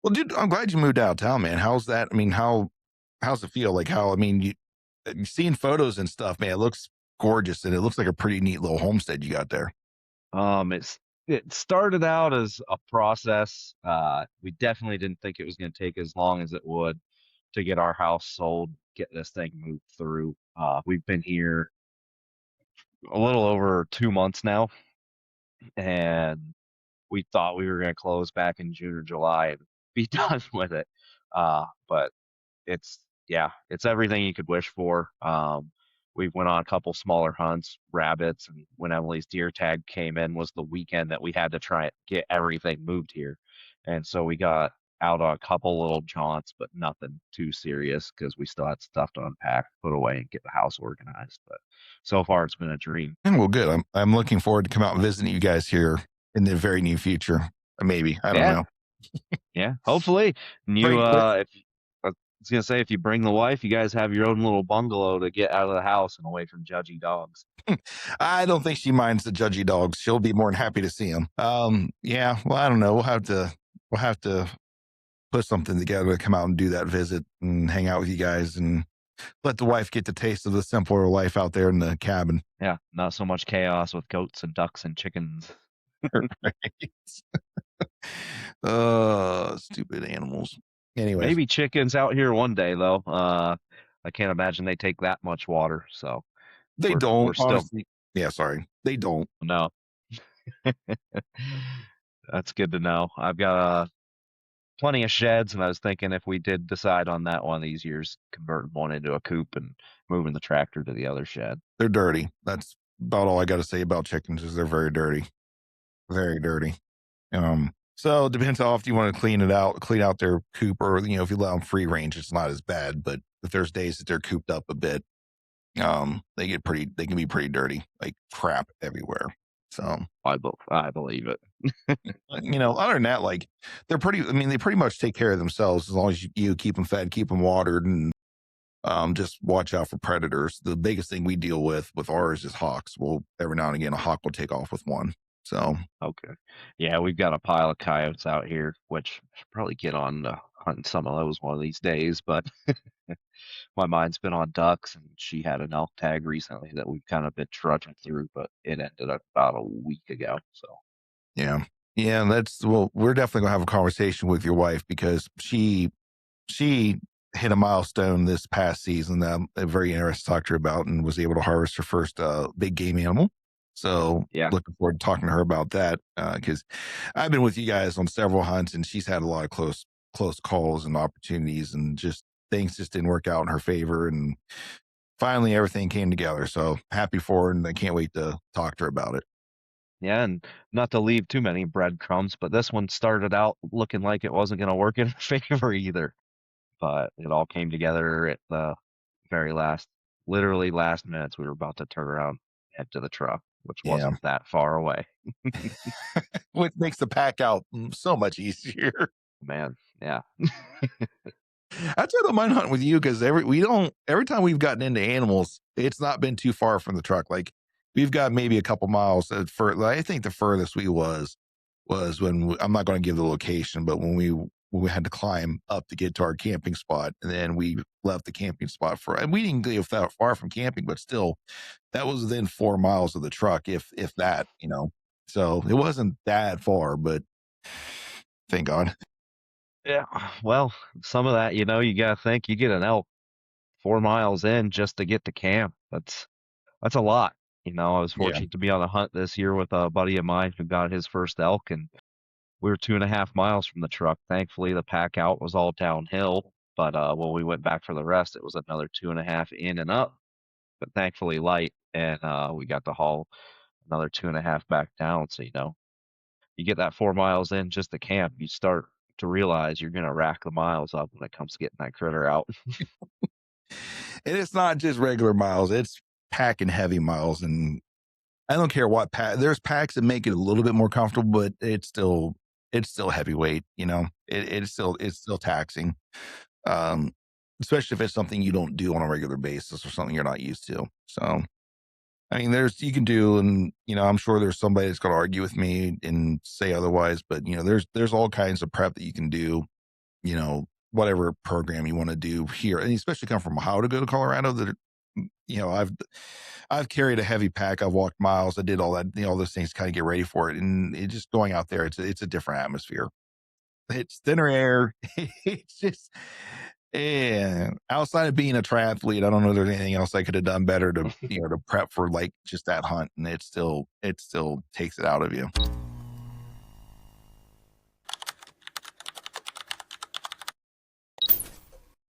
Well, dude, I'm glad you moved out of town, man. How's that? I mean, how's it feel? Like how? I mean, you seeing photos and stuff, man. It looks gorgeous, and it looks like a pretty neat little homestead you got there. It started out as a process. We definitely didn't think it was going to take as long as it would to get our house sold, get this thing moved through. We've been here a little over 2 months now, and we thought we were going to close back in June or July and be done with it. But it's everything you could wish for. We went on a couple smaller hunts, rabbits, and when Emily's deer tag came in was the weekend that we had to try and get everything moved here. And so we got out on a couple little jaunts, but nothing too serious because we still had stuff to unpack, put away, and get the house organized. But so far, it's been a dream. And well, good. I'm looking forward to come out and visiting you guys here in the very near future. Maybe I don't Yeah, know. yeah. Hopefully, and you. Great, but If I was gonna say, if you bring the wife, you guys have your own little bungalow to get out of the house and away from judgy dogs. I don't think she minds the judgy dogs. She'll be more than happy to see them. Yeah. Well, I don't know. We'll have to put something together to come out and do that visit and hang out with you guys and let the wife get the taste of the simpler life out there in the cabin. Yeah, not so much chaos with goats and ducks and chickens. Right. Stupid animals. Anyways, Maybe chickens out here one day though. I can't imagine they take that much water. So they we're don't still honestly. Yeah, sorry, they don't. no. That's good to know. I've got plenty of sheds, and I was thinking if we did decide on that one of these years, converting one into a coop and moving the tractor to the other shed. They're dirty. That's about all I got to say about chickens. Is they're very dirty, very dirty. So it depends how often you want to clean out their coop, or if you allow them free range, it's not as bad. But if there's days that they're cooped up a bit, they can be pretty dirty, like crap everywhere. So I believe it. other than that, like I mean, they pretty much take care of themselves as long as you keep them fed, keep them watered, and just watch out for predators. The biggest thing we deal with ours is hawks. Well, every now and again, a hawk will take off with one. So Okay. Yeah, we've got a pile of coyotes out here, which I should probably get on hunting some of those one of these days. But my mind's been on ducks, and she had an elk tag recently that we've kind of been trudging through, but it ended up about a week ago. So yeah, yeah, we're definitely gonna have a conversation with your wife because she hit a milestone this past season that I'm very interested to talk to her about, and was able to harvest her first big game animal. So yeah, looking forward to talking to her about that because I've been with you guys on several hunts, and she's had a lot of close calls and opportunities, and just things just didn't work out in her favor. And finally, everything came together. So happy for her, and I can't wait to talk to her about it. yeah, and not to leave too many breadcrumbs, but this one started out looking like it wasn't going to work in her favor either. But it all came together at the very last, literally last minutes. We were about to turn around, head to the truck, which Yeah, wasn't that far away. which makes the pack out so much easier. Man, yeah. That's why I don't mind hunting with you because every time we've gotten into animals, it's not been too far from the truck. Like we've got maybe a couple miles. I think the furthest we was when I'm not going to give the location, but when we had to climb up to get to our camping spot, and then we left the camping spot and we didn't get that far from camping, but still, that was within 4 miles of the truck, if that. So it wasn't that far, but thank God. Yeah. Well, some of that, you got to think you get an elk 4 miles in just to get to camp. That's a lot. I was Yeah. fortunate to be on a hunt this year with a buddy of mine who got his first elk, and we were 2.5 miles from the truck. Thankfully, the pack out was all downhill, but when we went back for the rest, it was another 2.5 in and up, but thankfully light, and we got to haul another 2.5 back down. So, you get that 4 miles in just to camp, you start to realize you're gonna rack the miles up when it comes to getting that critter out. And it's not just regular miles, it's packing heavy miles. And I don't care what there's packs that make it a little bit more comfortable, but it's still heavyweight, it's still taxing. Um, Especially if it's something you don't do on a regular basis or something you're not used to. So I mean, you can do, and I'm sure there's somebody that's going to argue with me and say otherwise, but there's all kinds of prep that you can do whatever program you want to do here, and especially come from Ohio to go to Colorado. I've carried a heavy pack. I've walked miles. I did all that, all those things, to kind of get ready for it, and just going out there, it's a different atmosphere. It's thinner air. It's just, and outside of being a triathlete, I don't know if there's anything else I could have done better to prep for like just that hunt, and it still takes it out of you.